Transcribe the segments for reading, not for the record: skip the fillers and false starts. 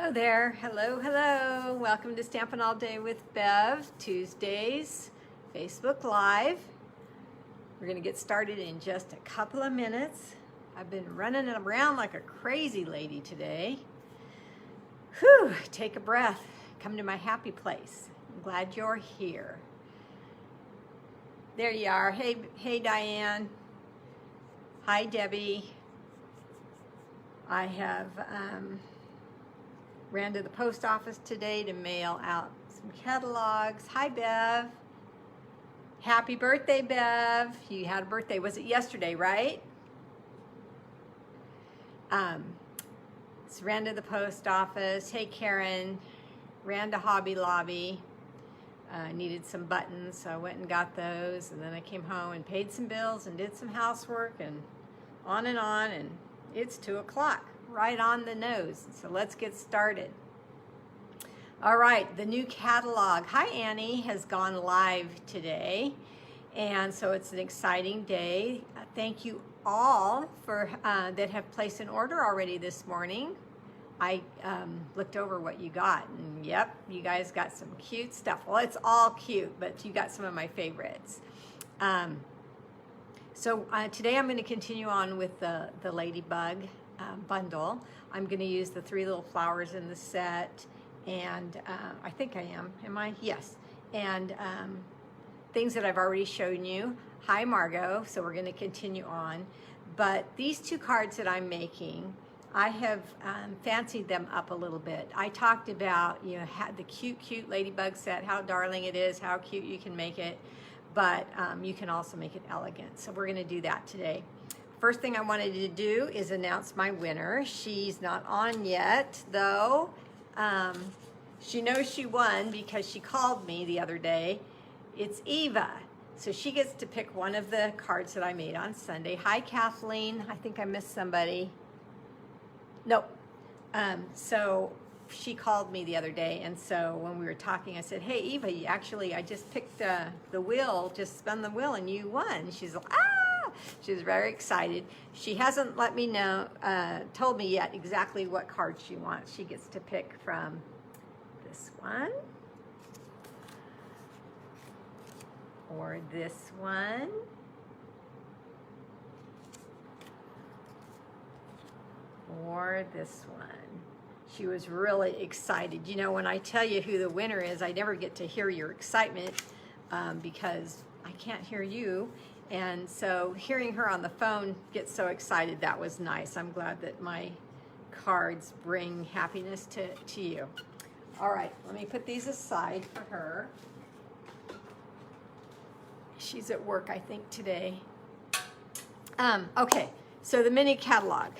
Hello there. Hello, hello. Welcome to Stampin' All Day with Bev, Tuesdays, Facebook Live. We're going to get started in just a couple of minutes. I've been running around like a crazy lady today. Whew, take a breath. Come to my happy place. I'm glad you're here. There you are. Hey, Diane. Hi, Debbie. I have ran to the post office today to mail out some catalogs. Hi, Bev. Happy birthday, Bev. You had a birthday. Was it yesterday, right? So ran to the post office. Hey, Karen. Ran to Hobby Lobby. Needed some buttons, so I went and got those. And then I came home and paid some bills and did some housework and on. And it's 2 o'clock. Right on the nose. So let's get started. All right, the new catalog, Hi Annie, has gone live today. And so it's an exciting day. Thank you all for that have placed an order already this morning. I looked over what you got, and yep, you guys got some cute stuff. Well, it's all cute, but you got some of my favorites. So today I'm going to continue on with the Ladybug bundle. I'm going to use the 3 little flowers in the set, and I think I am I? Yes. And things that I've already shown you. Hi, Margot. So we're going to continue on. But these 2 cards that I'm making, I have fancied them up a little bit. I talked about, the cute Ladybug set, how darling it is, how cute you can make it, but you can also make it elegant. So we're going to do that today. First thing I wanted to do is announce my winner. She's not on yet, though. She knows she won because she called me the other day. It's Eva. So she gets to pick one of the cards that I made on Sunday. Hi, Kathleen. I think I missed somebody. Nope. So she called me the other day, and so when we were talking, I said, hey, Eva, I just picked the wheel, just spun the wheel, and you won. She's like, ah! She was very excited. She hasn't let me know, told me yet exactly what card she wants. She gets to pick from this one, or this one, or this one. She was really excited. When I tell you who the winner is, I never get to hear your excitement because I can't hear you. And so hearing her on the phone get so excited, that was nice. I'm glad that my cards bring happiness to you. All right, let me put these aside for her. She's at work, I think, today. Okay, so the mini catalog.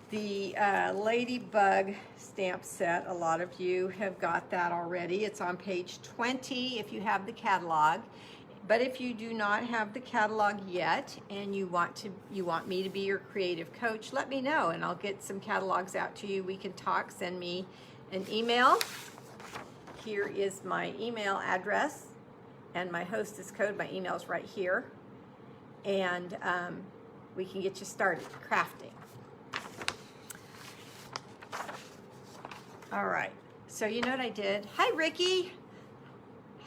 The Ladybug stamp set, a lot of you have got that already. It's on page 20 if you have the catalog. But if you do not have the catalog yet and you want me to be your creative coach, let me know and I'll get some catalogs out to you. We can talk, send me an email. Here is my email address and my hostess code. My email's right here. And we can get you started crafting. All right, so you know what I did? Hi, Ricky.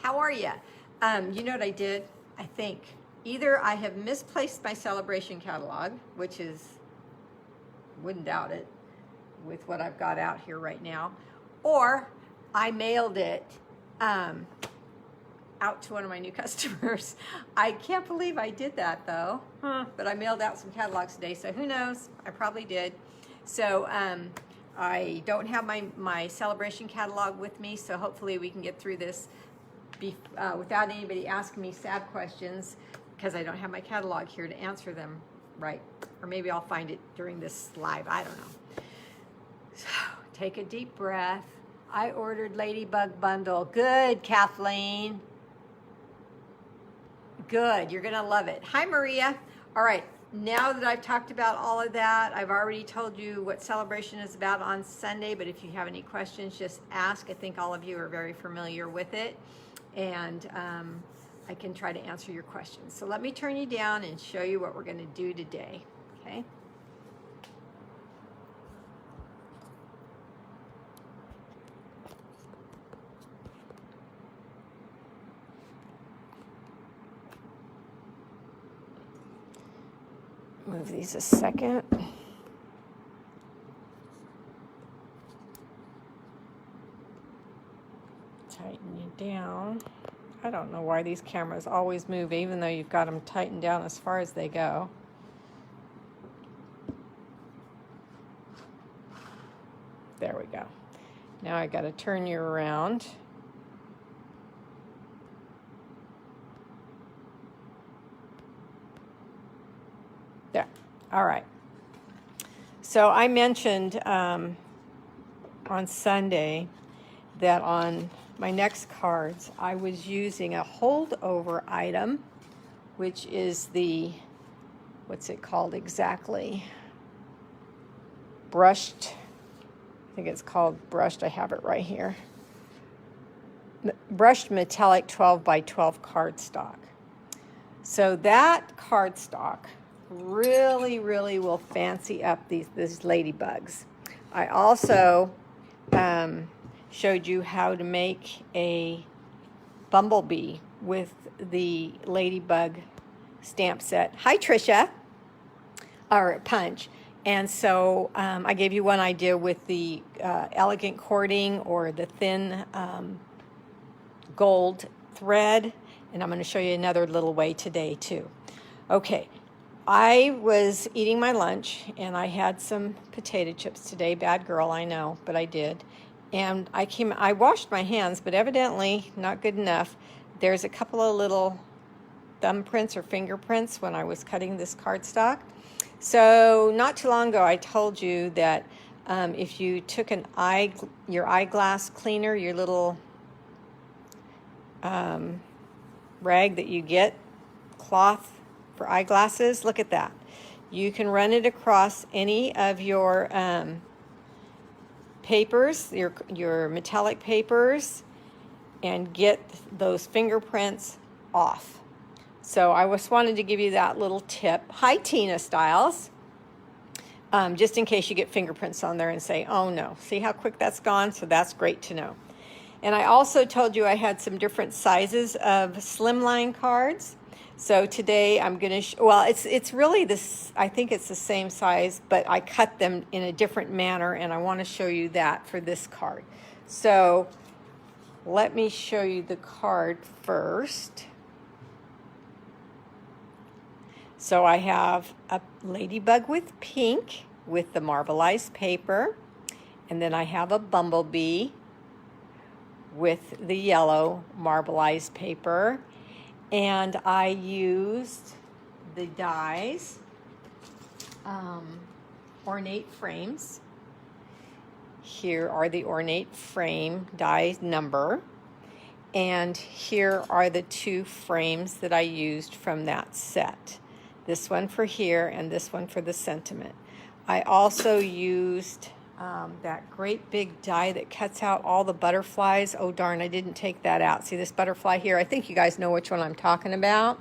How are you? You know what I did? I think either I have misplaced my celebration catalog, which is, wouldn't doubt it with what I've got out here right now, or I mailed it out to one of my new customers. I can't believe I did that though, but I mailed out some catalogs today, so who knows? I probably did. So I don't have my celebration catalog with me, so hopefully we can get through this without anybody asking me sad questions, because I don't have my catalog here to answer them right. Or maybe I'll find it during this live, I don't know. So take a deep breath. I ordered Ladybug bundle. Good, Kathleen. Good, you're gonna love it. Hi, Maria. All right, now that I've talked about all of that, I've already told you what celebration is about on Sunday, but if you have any questions, just ask. I think all of you are very familiar with it, and I can try to answer your questions. So let me turn you down and show you what we're gonna do today, okay? Move these a second. Tighten you down. I don't know why these cameras always move, even though you've got them tightened down as far as they go. There we go. Now I got to turn you around. There. All right. So I mentioned on Sunday that on my next cards I was using a holdover item, which is the, what's it called exactly? Brushed, I think it's called brushed, I have it right here. Brushed metallic 12 by 12 cardstock. So that cardstock really, really will fancy up these ladybugs. I also showed you how to make a bumblebee with the ladybug stamp set. Hi, Trisha, or Punch. And so I gave you one idea with the elegant cording or the thin gold thread, and I'm going to show you another little way today too. Okay, I was eating my lunch and I had some potato chips today. Bad girl, I know, but I did. And I washed my hands, but evidently not good enough. There's a couple of little thumbprints or fingerprints when I was cutting this cardstock. So not too long ago, I told you that if you took your eyeglass cleaner, your little rag that you get, cloth for eyeglasses, look at that. You can run it across any of your papers, your metallic papers, and get those fingerprints off. So I just wanted to give you that little tip. Hi, Tina Styles. Just in case you get fingerprints on there and say, oh no, see how quick that's gone? So that's great to know. And I also told you I had some different sizes of Slimline cards. So today I'm going to, well, it's really this, I think it's the same size, but I cut them in a different manner, and I want to show you that for this card. So let me show you the card first. So I have a ladybug with pink with the marbleized paper, and then I have a bumblebee with the yellow marbleized paper. And I used the dies, ornate frames. Here are the ornate frame die number. And here are the two frames that I used from that set. This one for here and this one for the sentiment. I also used that great big die that cuts out all the butterflies. Oh darn, I didn't take that out. See this butterfly here? I think you guys know which one I'm talking about.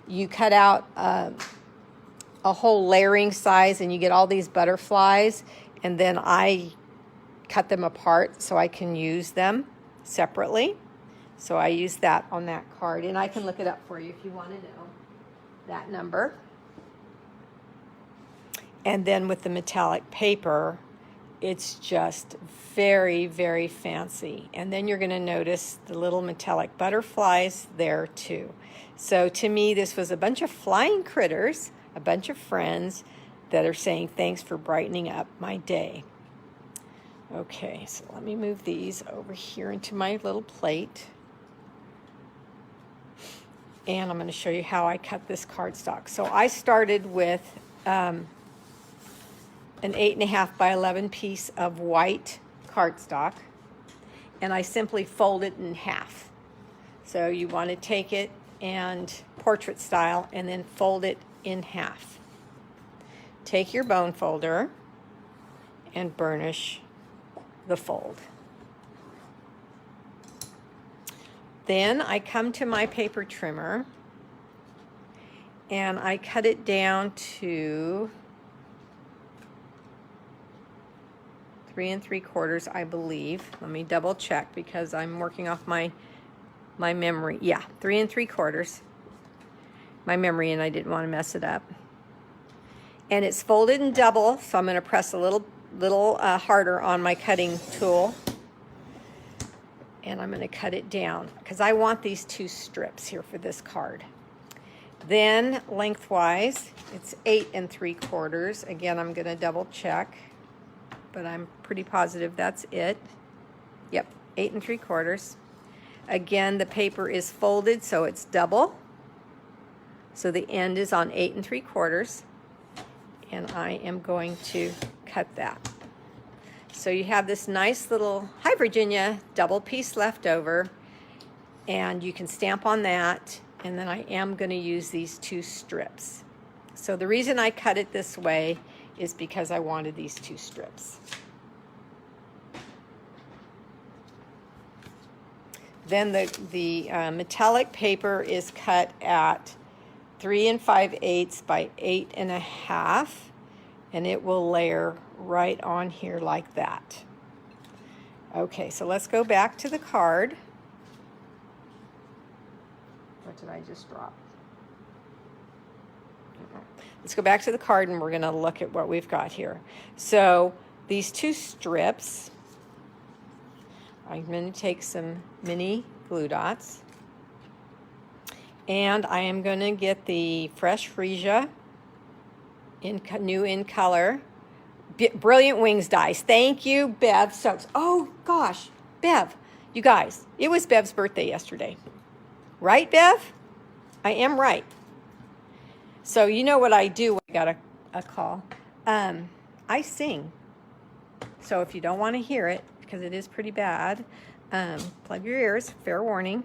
You cut out a whole layering size and you get all these butterflies, and then I cut them apart so I can use them separately. So I used that on that card, and I can look it up for you if you want to know that number. And then with the metallic paper, it's just very, very fancy. And then you're going to notice the little metallic butterflies there too. So to me, this was a bunch of flying critters, a bunch of friends that are saying thanks for brightening up my day. Okay, so let me move these over here into my little plate. And I'm going to show you how I cut this cardstock. So I started with an 8.5 by 11 piece of white cardstock, and I simply fold it in half. So you want to take it and portrait style and then fold it in half. Take your bone folder and burnish the fold. Then I come to my paper trimmer and I cut it down to 3 3/4, I believe. Let me double check because I'm working off my memory. Yeah, 3 3/4. My memory, and I didn't want to mess it up. And it's folded in double, so I'm going to press a little harder on my cutting tool. And I'm going to cut it down because I want these 2 strips here for this card. Then lengthwise, it's 8 3/4. Again, I'm going to double check, but I'm pretty positive that's it. Yep, 8 3/4. Again, the paper is folded, so it's double. So the end is on 8 3/4. And I am going to cut that. So you have this nice little, hi Virginia, double piece left over, and you can stamp on that, and then I am going to use these 2 strips. So the reason I cut it this way is because I wanted these 2 strips. Then the metallic paper is cut at 3 5/8 by 8 1/2, and it will layer right on here like that. Okay, so let's go back to the card. What did I just drop? Let's go back to the card and we're going to look at what we've got here. So these 2 strips, I'm going to take some mini glue dots. And I am going to get the Fresh Freesia new in color. Brilliant Wings dies. Thank you, Bev Stokes. Oh, gosh. Bev, you guys, it was Bev's birthday yesterday. Right, Bev? I am right. So you know what I do when I got a call? I sing. So if you don't want to hear it, because it is pretty bad, plug your ears, fair warning.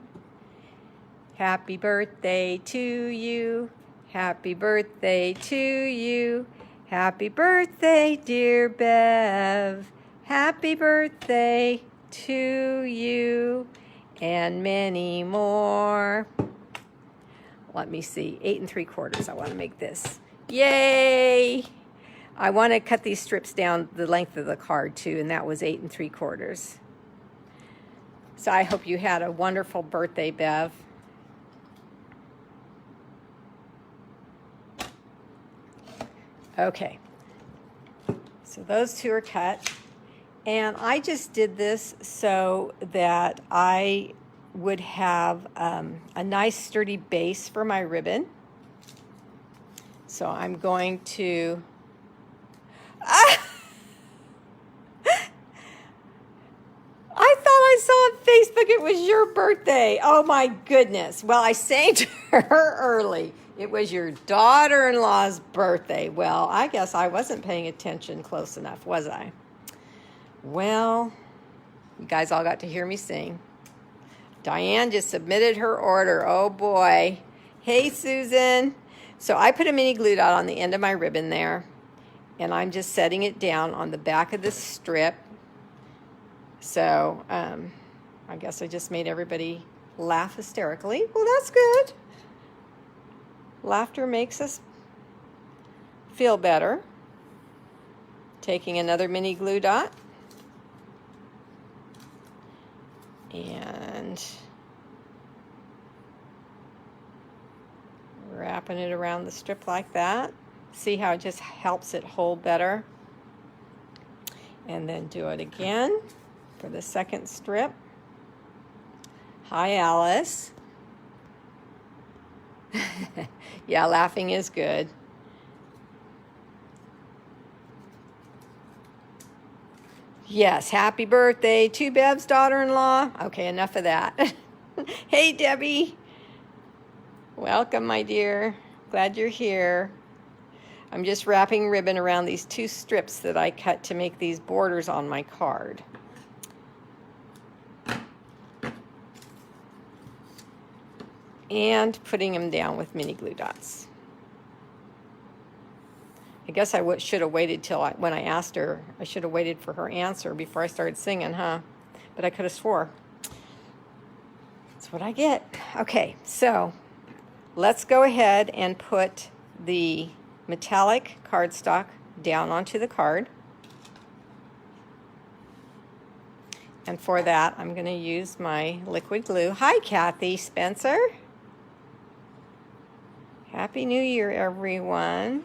Happy birthday to you. Happy birthday to you. Happy birthday, dear Bev. Happy birthday to you. And many more. Let me see. 8 3/4. I want to make this. Yay! I want to cut these strips down the length of the card too, and that was 8 3/4. So I hope you had a wonderful birthday, Bev. Okay, so those 2 are cut, and I just did this so that I would have a nice sturdy base for my ribbon. So I'm going to I thought I saw on Facebook it was your birthday. Oh my goodness. Well, I sang to her early. It was your daughter-in-law's birthday. Well, I guess I wasn't paying attention close enough, was I? Well, you guys all got to hear me sing. Diane just submitted her order. Oh boy. Hey, Susan. So I put a mini glue dot on the end of my ribbon there, and I'm just setting it down on the back of this strip. So I guess I just made everybody laugh hysterically. Well, that's good. Laughter makes us feel better. Taking another mini glue dot. And wrapping it around the strip like that. See how it just helps it hold better. And then do it again for the second strip. Hi, Alice. Yeah, laughing is good. Yes, happy birthday to Bev's daughter-in-law. Okay, enough of that. Hey, Debbie. Welcome, my dear. Glad you're here. I'm just wrapping ribbon around these 2 strips that I cut to make these borders on my card. And putting them down with mini glue dots. I guess I should have waited till when I asked her. I should have waited for her answer before I started singing, huh? But I could have swore. That's what I get. Okay, so let's go ahead and put the metallic cardstock down onto the card. And for that, I'm going to use my liquid glue. Hi, Kathy Spencer. Happy New Year, everyone.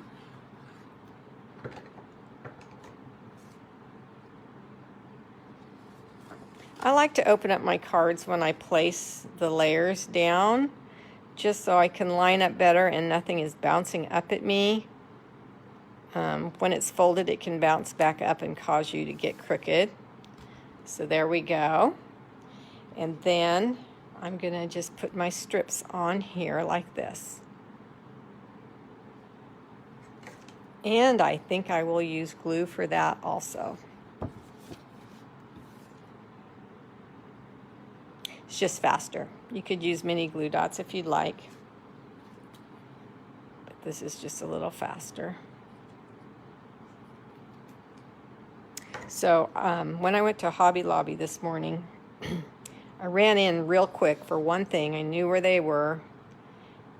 I like to open up my cards when I place the layers down, just so I can line up better and nothing is bouncing up at me. When it's folded, it can bounce back up and cause you to get crooked. So there we go. And then I'm going to just put my strips on here like this. And I think I will use glue for that also. It's just faster. You could use mini glue dots if you'd like, but this is just a little faster. So when I went to Hobby Lobby this morning, I ran in real quick for one thing. I knew where they were,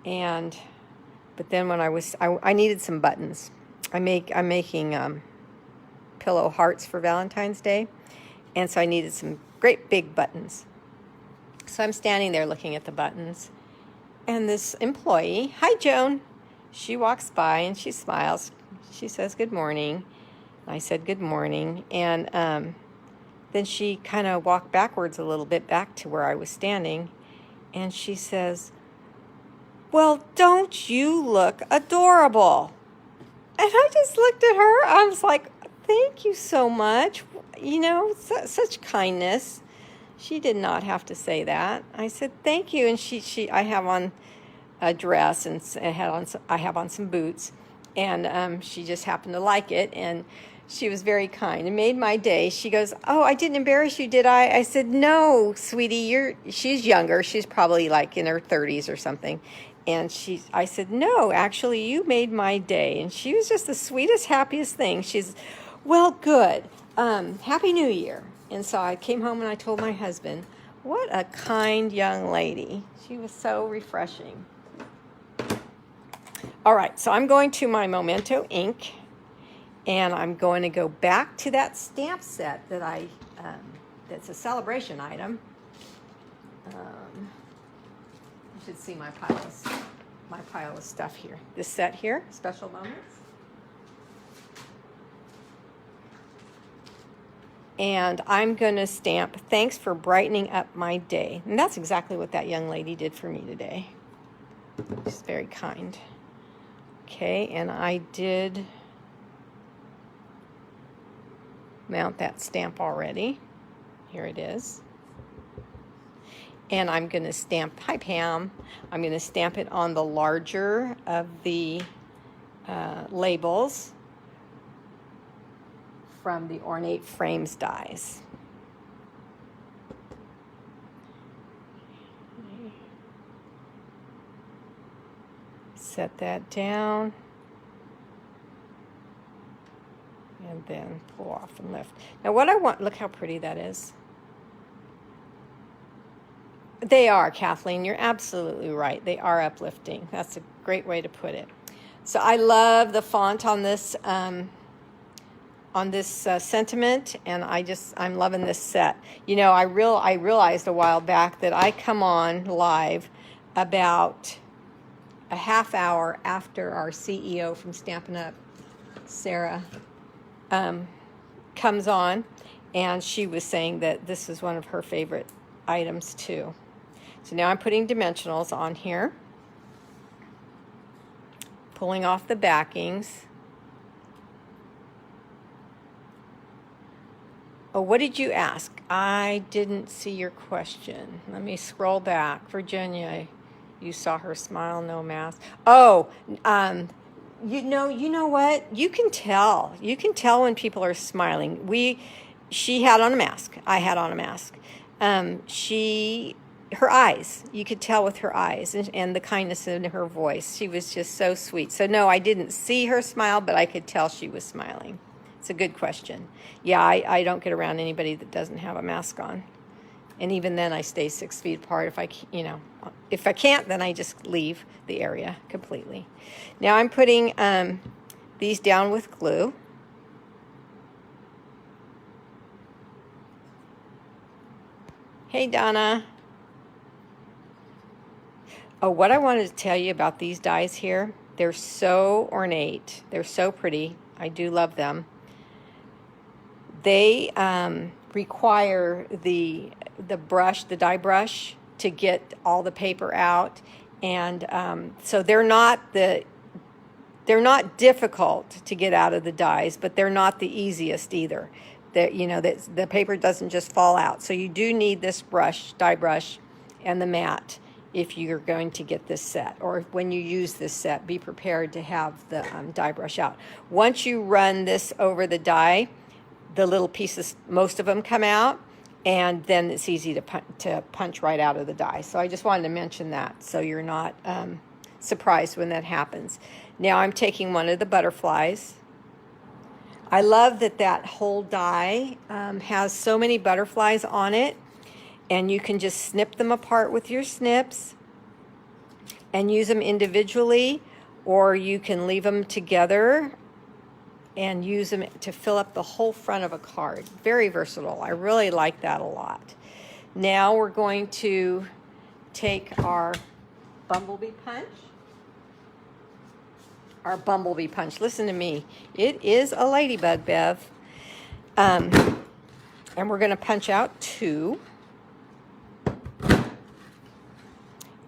but then when I needed some buttons. I'm making pillow hearts for Valentine's Day, and so I needed some great big buttons. So I'm standing there looking at the buttons, and this employee, hi Joan, she walks by and she smiles. She says good morning. I said good morning, and then she kind of walked backwards a little bit back to where I was standing, and she says, well, don't you look adorable? And I just looked at her. I was like, thank you so much. You know, such kindness. She did not have to say that. I said, thank you. And I have on a dress, and I have on some boots, and she just happened to like it, and she was very kind. It made my day. She goes, oh, I didn't embarrass you, did I? I said, no, sweetie, she's younger. She's probably like in her 30s or something. And I said, no, actually, you made my day. And she was just the sweetest, happiest thing. She's, well, good. Happy New Year. And so I came home and I told my husband, what a kind young lady. She was so refreshing. All right, so I'm going to my Memento ink, and I'm going to go back to that stamp set that that's a celebration item. You should see my pile of stuff here. This set here, Special Moments. And I'm going to stamp, thanks for brightening up my day. And that's exactly what that young lady did for me today. She's very kind. Okay, and I did mount that stamp already. Here it is. And I'm going to stamp, hi Pam, I'm going to stamp it on the larger of the labels from the Ornate Frames dies. Set that down. And then pull off and lift. Now what I want, look how pretty that is. They are, Kathleen, you're absolutely right. They are uplifting. That's a great way to put it. So I love the font on this sentiment, and I'm loving this set. You know, I realized a while back that I come on live about a half hour after our CEO from Stampin' Up, Sarah, comes on, and she was saying that this is one of her favorite items too. So now I'm putting dimensionals on here, pulling off the backings. Oh, what did you ask? I didn't see your question. Let me scroll back. Virginia, you saw her smile, no mask. Oh, you know what? You can tell. You can tell when people are smiling. She had on a mask. I had on a mask. Her eyes, you could tell with her eyes and the kindness in her voice. She was just so sweet. So no, I didn't see her smile, but I could tell she was smiling. It's a good question. Yeah, I don't get around anybody that doesn't have a mask on. And even then I stay 6 feet apart. If I can't, then I just leave the area completely. Now I'm putting these down with glue. Hey, Donna. Oh, what I wanted to tell you about these dies here, they're so ornate. They're so pretty. I do love them. they require the brush, the dye brush, to get all the paper out, and so they're not difficult to get out of the dyes, but they're not the easiest either. The paper doesn't just fall out. So you do need this brush, dye brush, and the mat if you're going to get this set, or when you use this set, be prepared to have the dye brush out. Once you run this over the dye, the little pieces, most of them come out, and then it's easy to punch right out of the die. So I just wanted to mention that so you're not surprised when that happens. Now I'm taking one of the butterflies. I love that whole die has so many butterflies on it, and you can just snip them apart with your snips and use them individually, or you can leave them together and use them to fill up the whole front of a card. Very versatile. I really like that a lot. Now we're going to take our bumblebee punch. Our bumblebee punch. Listen to me. It is a ladybug, Bev. And we're going to punch out 2.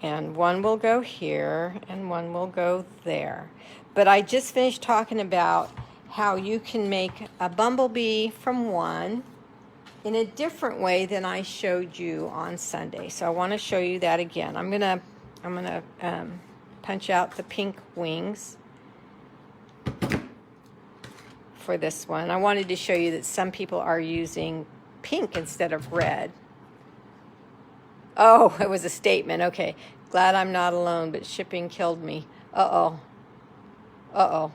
And one will go here, and one will go there. But I just finished talking about how you can make a bumblebee from one in a different way than I showed you on Sunday. So I want to show you that again. I'm gonna punch out the pink wings for this one. I wanted to show you that some people are using pink instead of red. Oh, it was a statement. Okay, glad I'm not alone, but shipping killed me. Uh-oh. Uh-oh.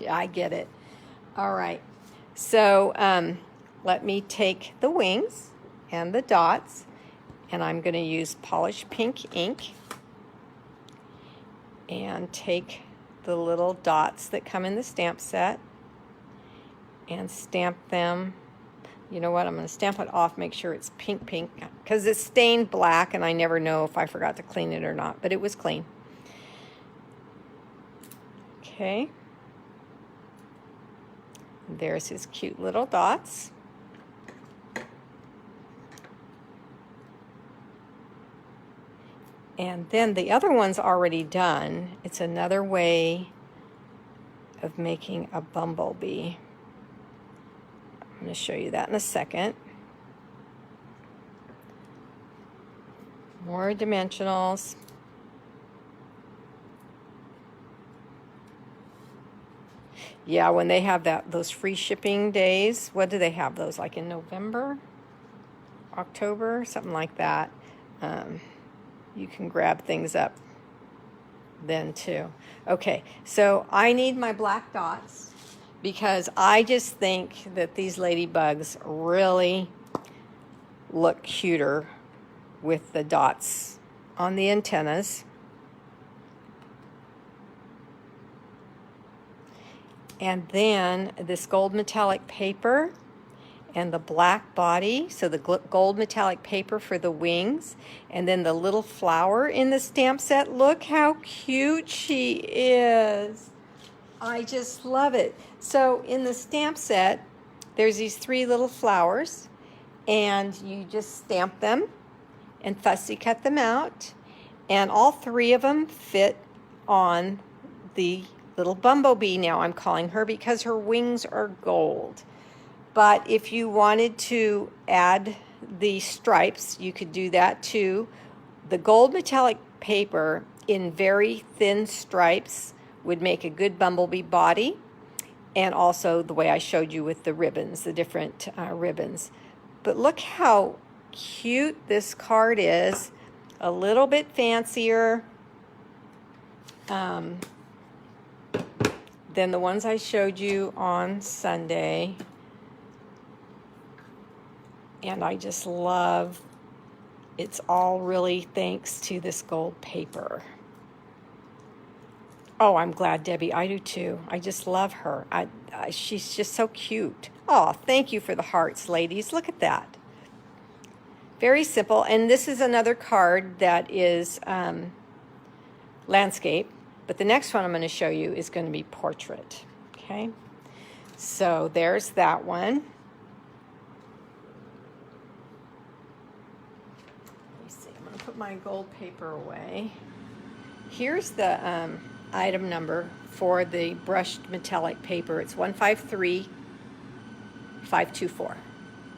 Yeah, I get it. All right. So let me take the wings and the dots, and I'm going to use polished pink ink and take the little dots that come in the stamp set and stamp them. You know what? I'm going to stamp it off, make sure it's pink, because it's stained black, and I never know if I forgot to clean it or not, but it was clean. Okay. There's his cute little dots. And then the other one's already done. It's another way of making a bumblebee. I'm going to show you that in a second. More dimensionals. Yeah, when they have those free shipping days, what do they have those, like in November, October, something like that? You can grab things up then too. Okay, so I need my black dots because I just think that these ladybugs really look cuter with the dots on the antennas. And then this gold metallic paper and the black body, so the gold metallic paper for the wings, and then the little flower in the stamp set. Look how cute she is. I just love it. So in the stamp set, there's these 3 little flowers, and you just stamp them and fussy cut them out, and all 3 of them fit on the little bumblebee. Now I'm calling her because her wings are gold. But if you wanted to add the stripes, you could do that too. The gold metallic paper in very thin stripes would make a good bumblebee body, and also the way I showed you with the ribbons, the different ribbons. But look how cute this card is. A little bit fancier than the ones I showed you on Sunday. And I just love, it's all really thanks to this gold paper. Oh, I'm glad, Debbie. I do too. I just love her. She's just so cute. Oh, thank you for the hearts, ladies. Look at that. Very simple. And this is another card that is landscape. But the next one I'm going to show you is going to be portrait. Okay. So there's that one. Let me see, I'm going to put my gold paper away. Here's the item number for the brushed metallic paper. It's 153524,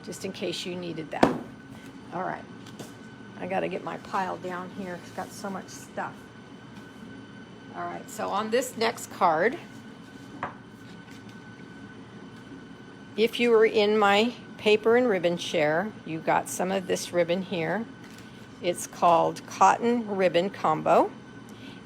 just in case you needed that. All right, I got to get my pile down here. It's got so much stuff. All right, so on this next card, if you were in my paper and ribbon share, you got some of this ribbon here. It's called Cotton Ribbon Combo,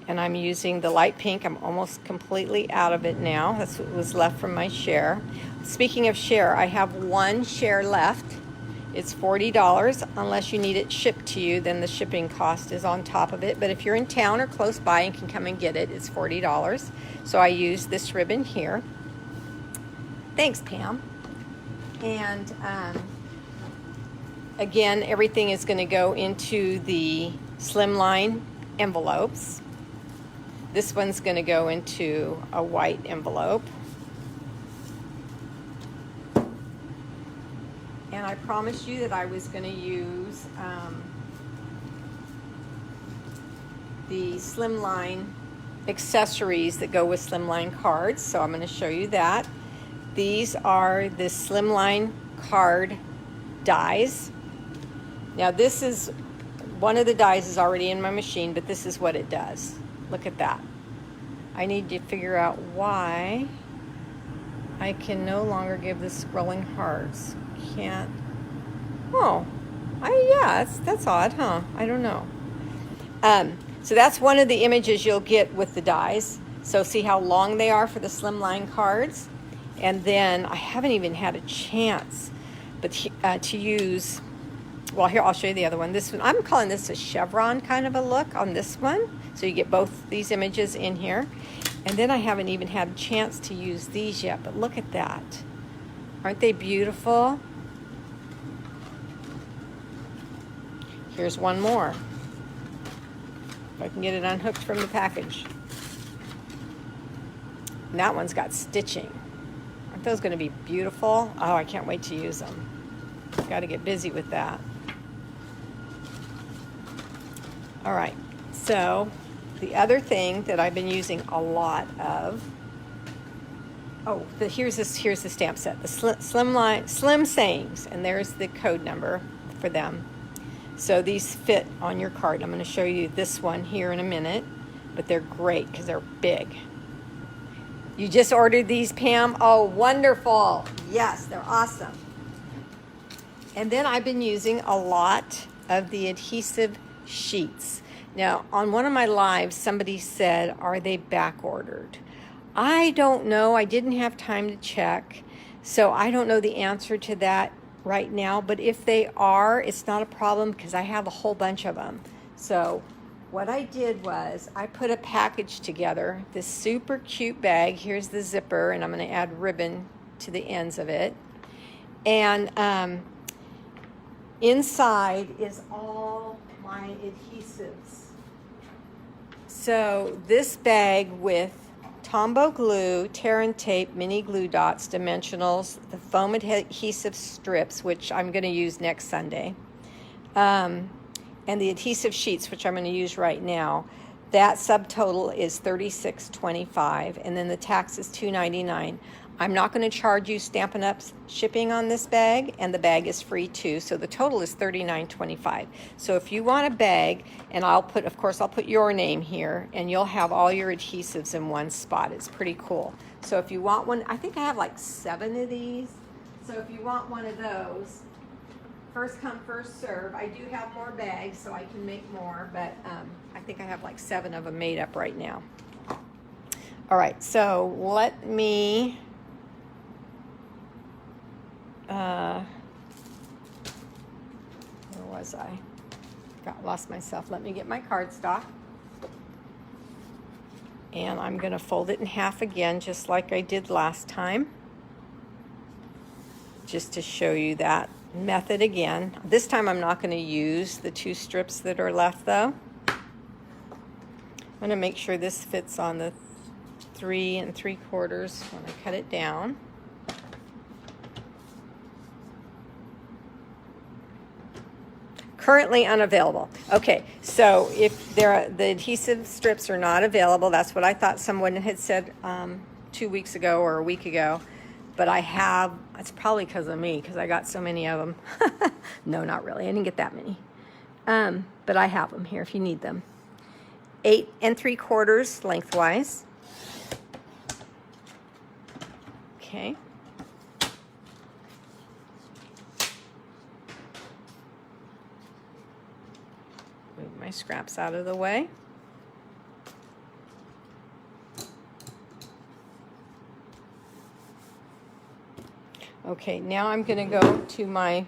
and I'm using the light pink. I'm almost completely out of it now. That's what was left from my share. Speaking of share, I have one share left. It's $40. Unless you need it shipped to you, then the shipping cost is on top of it. But if you're in town or close by and can come and get it, it's $40. So I use this ribbon here. Thanks, Pam. And again, everything is going to go into the Slimline envelopes. This one's going to go into a white envelope. And I promised you that I was going to use the Slimline accessories that go with Slimline Cards. So I'm going to show you that. These are the Slimline card dies. Now this is, one of the dies is already in my machine, but this is what it does. Look at that. I need to figure out why I can no longer give this scrolling hearts. Can't. Oh, yeah, that's odd, huh? I don't know. So that's one of the images you'll get with the dies. So see how long they are for the Slimline cards. And then I haven't even had a chance but to use, well, here, I'll show you the other one. This one, I'm calling this a chevron kind of a look on this one. So you get both these images in here. And then I haven't even had a chance to use these yet, but look at that. Aren't they beautiful? Here's one more. If I can get it unhooked from the package. And that one's got stitching. Aren't those going to be beautiful? Oh, I can't wait to use them. Got to get busy with that. All right, so the other thing that I've been using a lot of, here's the stamp set, the Slim Sayings, and there's the code number for them. So these fit on your card. I'm going to show you this one here in a minute, but they're great because they're big. You just ordered these, Pam? Oh, wonderful. Yes, they're awesome. And then I've been using a lot of the Adhesive Sheets. Now, on one of my lives, somebody said, are they back ordered? I don't know. I didn't have time to check. So I don't know the answer to that right now. But if they are, it's not a problem because I have a whole bunch of them. So what I did was I put a package together, this super cute bag. Here's the zipper, and I'm going to add ribbon to the ends of it. And inside is all my adhesives. So this bag with Tombow glue, tear and tape, mini glue dots, dimensionals, the foam adhesive strips, which I'm going to use next Sunday, and the adhesive sheets, which I'm going to use right now. That subtotal is $36.25, and then the tax is $2.99. I'm not going to charge you Stampin' Up's shipping on this bag, and the bag is free too, so the total is $39.25. So if you want a bag, and of course I'll put your name here, and you'll have all your adhesives in one spot. It's pretty cool. So if you want one, I think I have like 7 of these. So if you want one of those, first come, first serve. I do have more bags, so I can make more, but I think I have like 7 of them made up right now. All right, so let me... where was I? Lost myself. Let me get my cardstock. And I'm going to fold it in half again, just like I did last time. Just to show you that method again. This time I'm not going to use the 2 strips that are left though. I'm going to make sure this fits on the 3 3/4 when I cut it down. Currently unavailable. Okay, so if the adhesive strips are not available, that's what I thought someone had said 2 weeks ago or a week ago. But I have, it's probably because of me, because I got so many of them. No, not really. I didn't get that many. But I have them here if you need them. 8 3/4 lengthwise. Okay. Move my scraps out of the way. Okay, now I'm going to go to my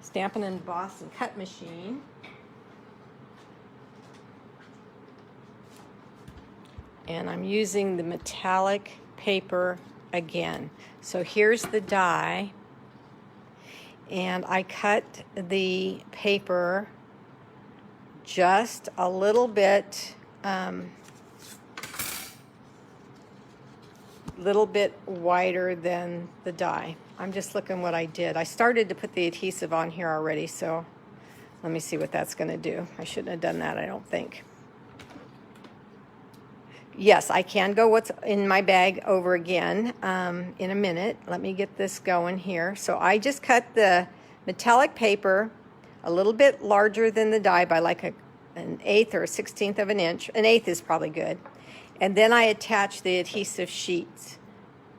Stampin' and Emboss and cut machine. And I'm using the metallic paper again. So here's the die. And I cut the paper just a little bit wider than the die. I'm just looking what I did. I started to put the adhesive on here already, so let me see what that's going to do. I shouldn't have done that, I don't think. Yes, I can go what's in my bag over again in a minute. Let me get this going here. So I just cut the metallic paper a little bit larger than the die by like an 1/8 or a 1/16 of an inch. An 1/8 is probably good. And then I attach the adhesive sheets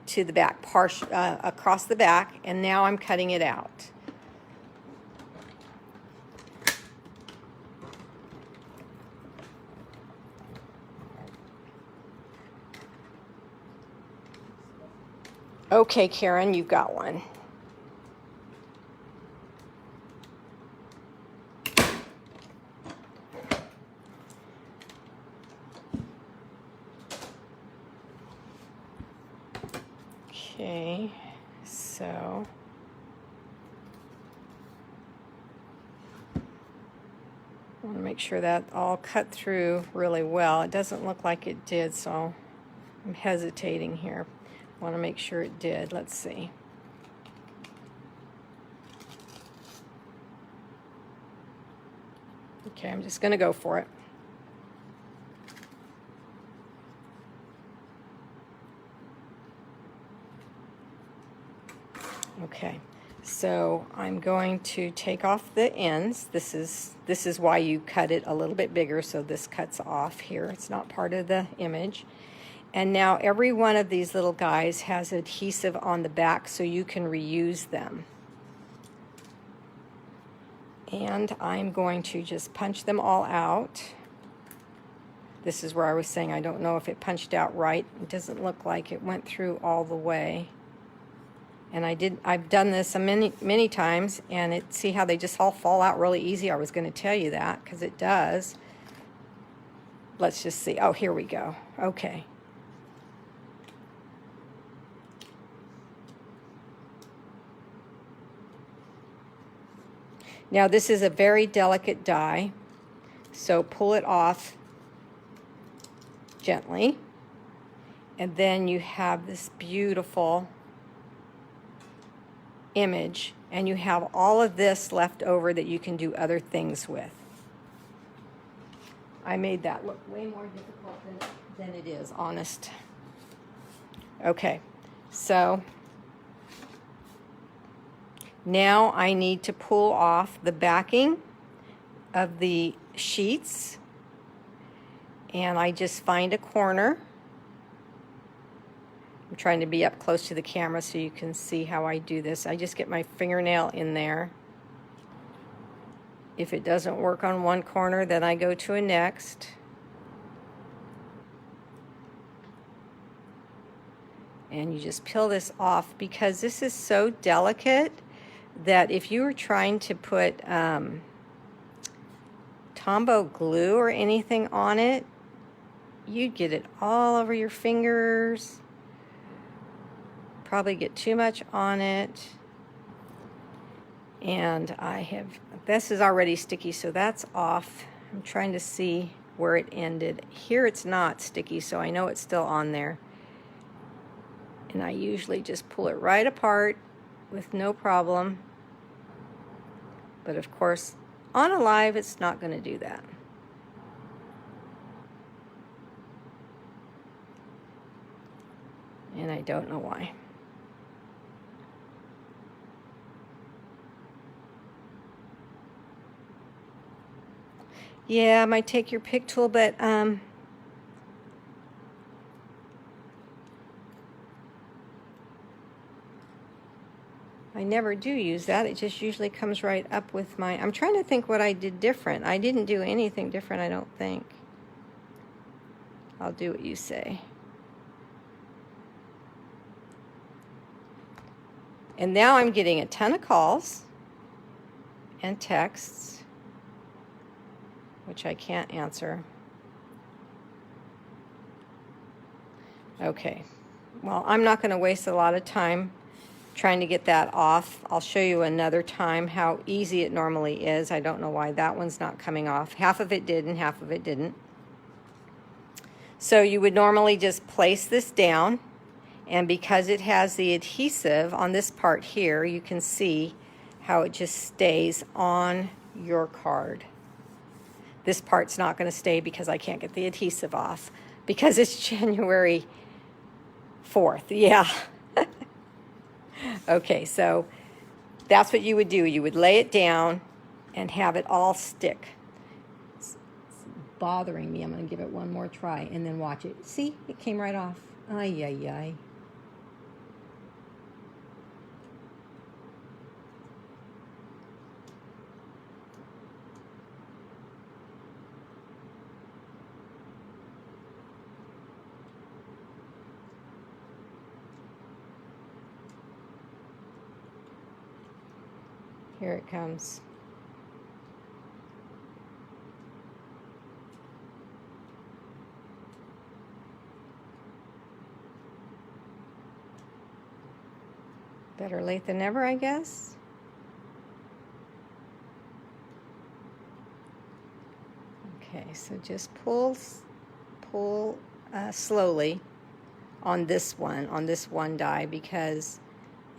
to the back, across the back, and now I'm cutting it out. Okay, Karen, you've got one. Okay, so I want to make sure that all cut through really well. It doesn't look like it did, so I'm hesitating here. I want to make sure it did. Let's see. Okay, I'm just going to go for it. Okay, so I'm going to take off the ends. This is why you cut it a little bit bigger, so this cuts off here. It's not part of the image. And now every one of these little guys has adhesive on the back, so you can reuse them. And I'm going to just punch them all out. This is where I was saying I don't know if it punched out right. It doesn't look like it went through all the way. And I've done this many times, and see how they just all fall out really easy. I was going to tell you that because it does. Let's just see. Oh, here we go. Okay. Now this is a very delicate die, so pull it off gently. And then you have this beautiful image, and you have all of this left over that you can do other things with. I made that look way more difficult than it is, honest. Okay, so now I need to pull off the backing of the sheets, and I just find a corner. I'm trying to be up close to the camera so you can see how I do this. I just get my fingernail in there. If it doesn't work on one corner, then I go to a next. And you just peel this off, because this is so delicate that if you were trying to put Tombow glue or anything on it, you'd get it all over your fingers. Probably get too much on it. And this is already sticky, so that's off. I'm trying to see where it ended. Here it's not sticky, so I know it's still on there. And I usually just pull it right apart with no problem. But of course, on a live, it's not going to do that. And I don't know why. Yeah, I might take your pick tool, but I never do use that. It just usually comes right up with my... I'm trying to think what I did different. I didn't do anything different, I don't think. I'll do what you say. And now I'm getting a ton of calls and texts, which I can't answer. Okay, well, I'm not going to waste a lot of time trying to get that off. I'll show you another time how easy it normally is. I don't know why that one's not coming off. Half of it did and half of it didn't. So you would normally just place this down, and because it has the adhesive on this part here, you can see how it just stays on your card. This part's not going to stay because I can't get the adhesive off because it's January 4th. Yeah. Okay, so that's what you would do. You would lay it down and have it all stick. It's bothering me. I'm going to give it one more try and then watch it. See, it came right off. Ay, ay, ay. Here it comes. Better late than never, I guess. Okay, so just pull slowly on this one die, because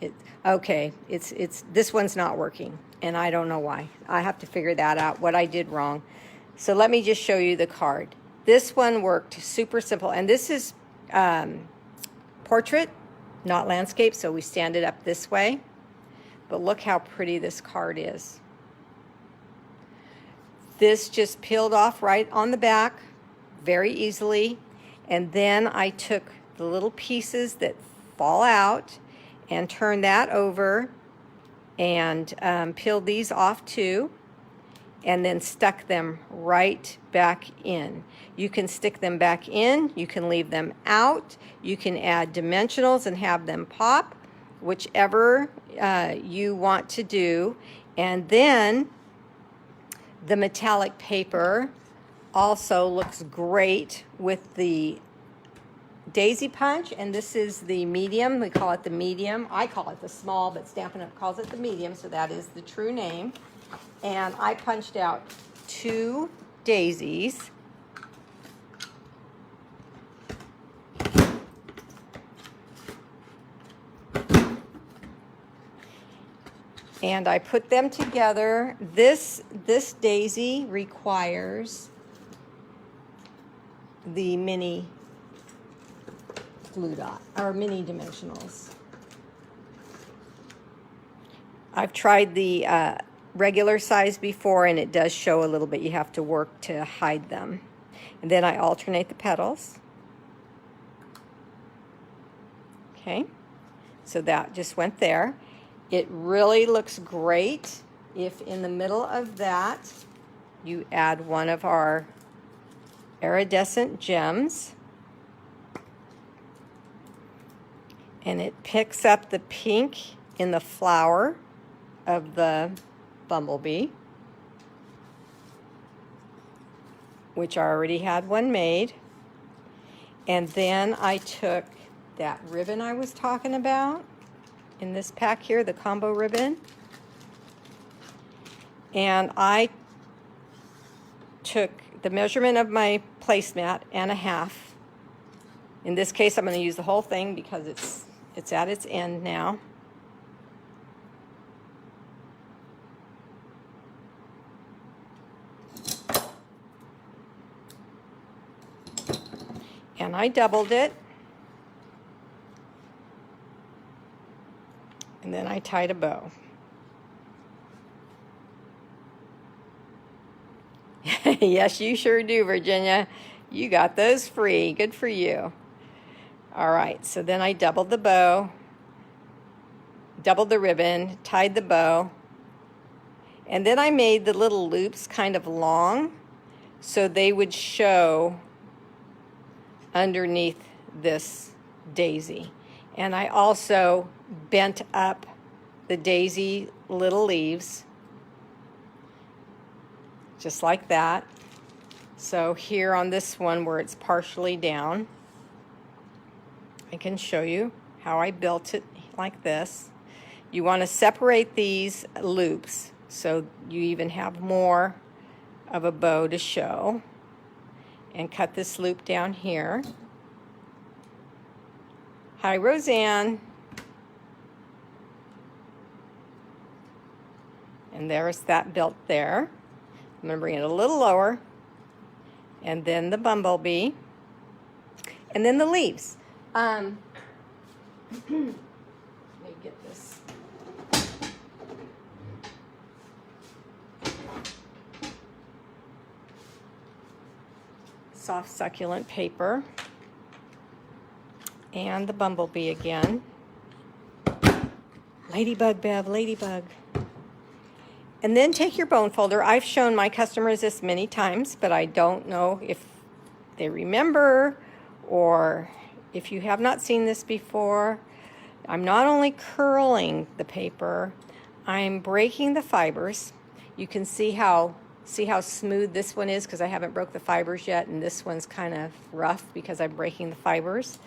it's this one's not working, and I don't know why. I have to figure that out, what I did wrong. So let me just show you the card. This one worked super simple, and this is portrait, not landscape, so we stand it up this way. But look how pretty this card is. This just peeled off right on the back very easily, and then I took the little pieces that fall out and turned that over and peeled these off too, and then stuck them right back in. You can stick them back in, you can leave them out, you can add dimensionals and have them pop, whichever you want to do. And then the metallic paper also looks great with the daisy punch, and this is the medium. We call it the medium. I call it the small, but Stampin' Up! Calls it the medium, so that is the true name. And I punched out 2 daisies. And I put them together. This daisy requires the mini glue dot, or mini dimensionals. I've tried the regular size before, and it does show a little bit. You have to work to hide them. And then I alternate the petals. Okay, so that just went there. It really looks great if in the middle of that you add one of our iridescent gems, and it picks up the pink in the flower of the bumblebee, which I already had one made. And then I took that ribbon I was talking about in this pack here, the combo ribbon, and I took the measurement of my placemat and a half. In this case, I'm going to use the whole thing because it's at its end now. then I doubled it. And then I tied a bow. Yes, you sure do, Virginia. You got those free. Good for you. All right, so then I doubled the bow, doubled the ribbon, tied the bow, and then I made the little loops kind of long so they would show underneath this daisy. And I also bent up the daisy little leaves just like that. So here on this one where it's partially down, I can show you how I built it like this. You want to separate these loops so you even have more of a bow to show, and cut this loop down here. Hi, Roseanne. And there's that built there. I'm going to bring it a little lower, and then the bumblebee, and then the leaves. Let me get this. Soft succulent paper, and the bumblebee again. Ladybug, Bev, ladybug. And then take your bone folder. I've shown my customers this many times, but I don't know if they remember or if you have not seen this before. I'm not only curling the paper, I'm breaking the fibers. You can see how smooth this one is because I haven't broke the fibers yet, and this one's kind of rough because I'm breaking the fibers.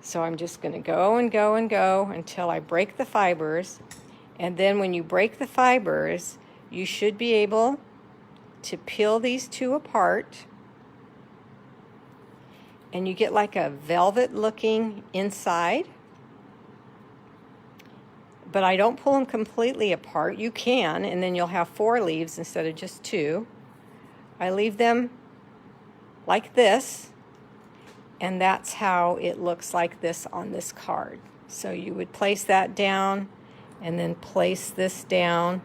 So I'm just going to go and go and go until I break the fibers. And then when you break the fibers, you should be able to peel these two apart, and you get like a velvet looking inside. But I don't pull them completely apart. You can, and then you'll have 4 leaves instead of just 2. I leave them like this, and that's how it looks like this on this card. So you would place that down, and then place this down,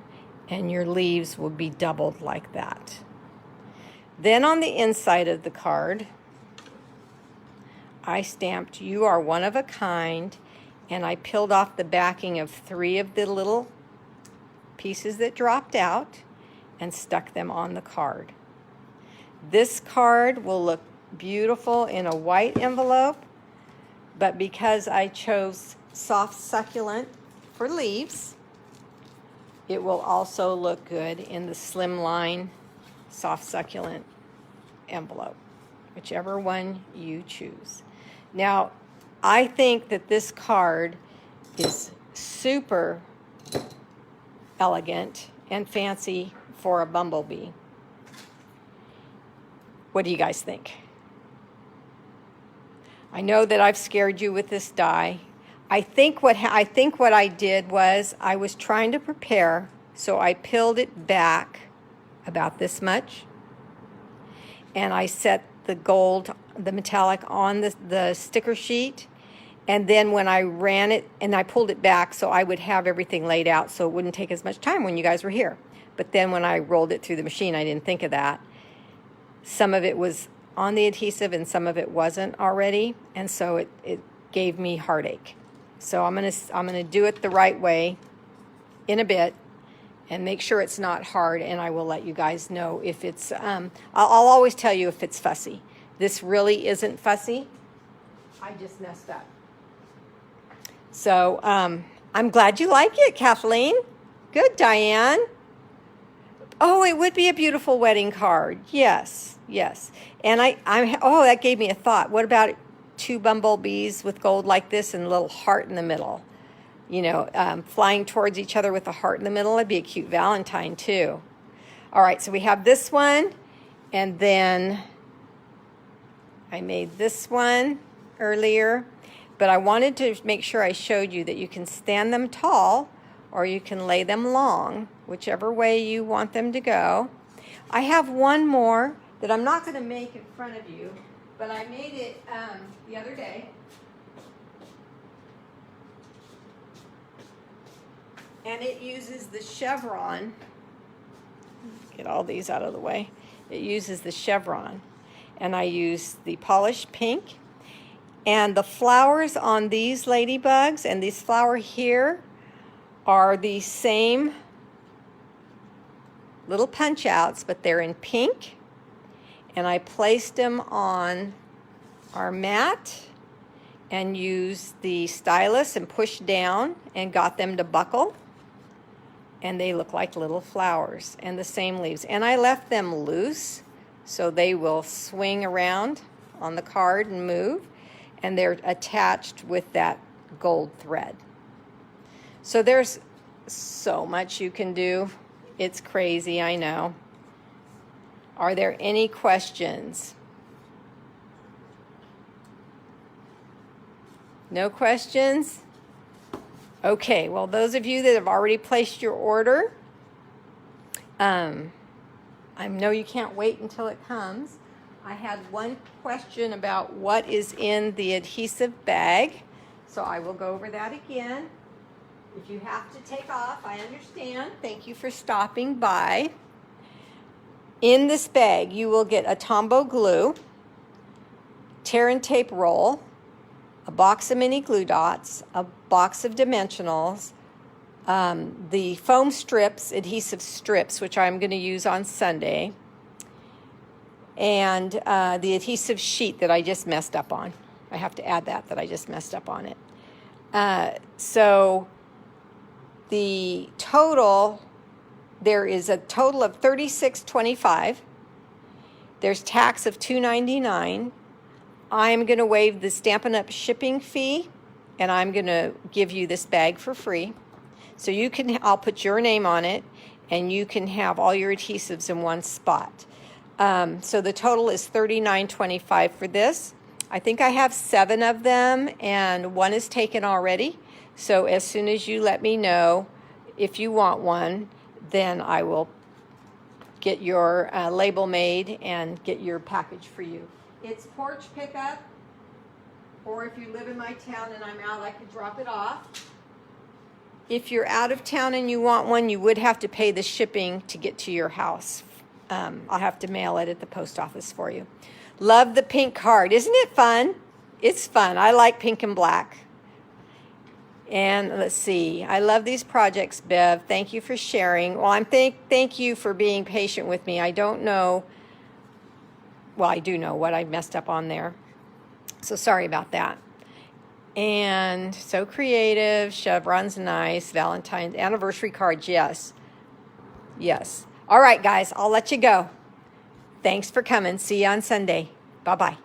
and your leaves will be doubled like that. Then on the inside of the card, I stamped "You are one of a kind," and I peeled off the backing of 3 of the little pieces that dropped out and stuck them on the card. This card will look beautiful in a white envelope, but because I chose soft succulent for leaves, it will also look good in the Slimline soft succulent envelope, whichever one you choose. Now, I think that this card is super elegant and fancy for a bumblebee. What do you guys think? I know that I've scared you with this die. I think what I did was I was trying to prepare, so I peeled it back about this much, and I set the gold, the metallic, on the sticker sheet, and then when I ran it, and I pulled it back so I would have everything laid out so it wouldn't take as much time when you guys were here. But then when I rolled it through the machine, I didn't think of that. Some of it was on the adhesive and some of it wasn't already, and so it gave me heartache. So I'm gonna do it the right way in a bit and make sure it's not hard, and I will let you guys know if it's, I'll always tell you if it's fussy. This really isn't fussy. I just messed up. So I'm glad you like it, Kathleen. Good, Diane. Oh, it would be a beautiful wedding card. Yes, yes. And oh, that gave me a thought. What about 2 bumblebees with gold like this and a little heart in the middle? You know, flying towards each other with a heart in the middle. That'd be a cute Valentine too. All right, so we have this one, and then I made this one earlier, but I wanted to make sure I showed you that you can stand them tall or you can lay them long, whichever way you want them to go. I have one more, that I'm not going to make in front of you, but I made it the other day. And it uses the chevron. Get all these out of the way. It uses the chevron. And I use the polished pink. And the flowers on these ladybugs and this flower here are the same little punch outs, but they're in pink. And I placed them on our mat and used the stylus and pushed down and got them to buckle. And they look like little flowers, and the same leaves. And I left them loose so they will swing around on the card and move, and they're attached with that gold thread. So there's so much you can do. It's crazy, I know. Are there any questions? No questions? Okay, well, those of you that have already placed your order, I know you can't wait until it comes. I had one question about what is in the adhesive bag, so I will go over that again. If you have to take off, I understand. Thank you for stopping by. In this bag, you will get a Tombow glue, tear and tape roll, a box of mini glue dots, a box of dimensionals, the foam strips, adhesive strips, which I'm going to use on Sunday, and the adhesive sheet that I just messed up on. I have to add that I just messed up on it. So the total, there is a total of $36.25. There's tax of $2.99. I'm going to waive the Stampin' Up! Shipping fee, and I'm going to give you this bag for free. So you can, I'll put your name on it, and you can have all your adhesives in one spot. So the total is $39.25 for this. I think I have 7 of them, and 1 is taken already. So as soon as you let me know if you want one, then I will get your label made and get your package for you. It's porch pickup, or if you live in my town and I'm out, I could drop it off. If you're out of town and you want one, you would have to pay the shipping to get to your house. I'll have to mail it at the post office for you. Love the pink card. Isn't it fun? It's fun. I like pink and black. And let's see. I love these projects, Bev. Thank you for sharing. Well, thank you for being patient with me. I don't know. Well, I do know what I messed up on there. So sorry about that. And so creative. Chevron's nice. Valentine's anniversary cards. Yes. Yes. All right, guys. I'll let you go. Thanks for coming. See you on Sunday. Bye-bye.